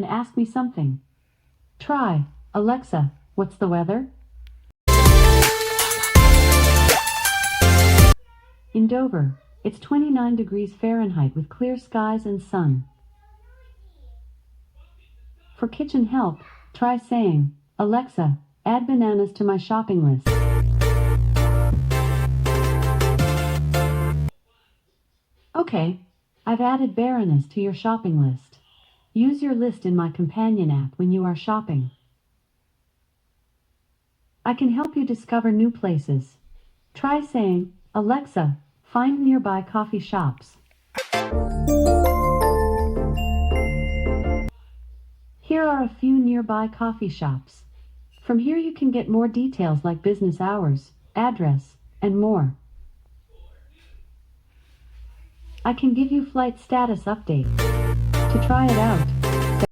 ask me something. Try, Alexa, what's the weather? In Dover, it's 29 degrees Fahrenheit with clear skies and sun. For kitchen help, try saying, Alexa, add bananas to my shopping list. Okay, I've added bananas to your shopping list. Use your list in my companion app when you are shopping. I can help you discover new places. Try saying, Alexa, find nearby coffee shops. Here are a few nearby coffee shops. From here you can get more details like business hours, address, and more. I can give you flight status updates. To try it out,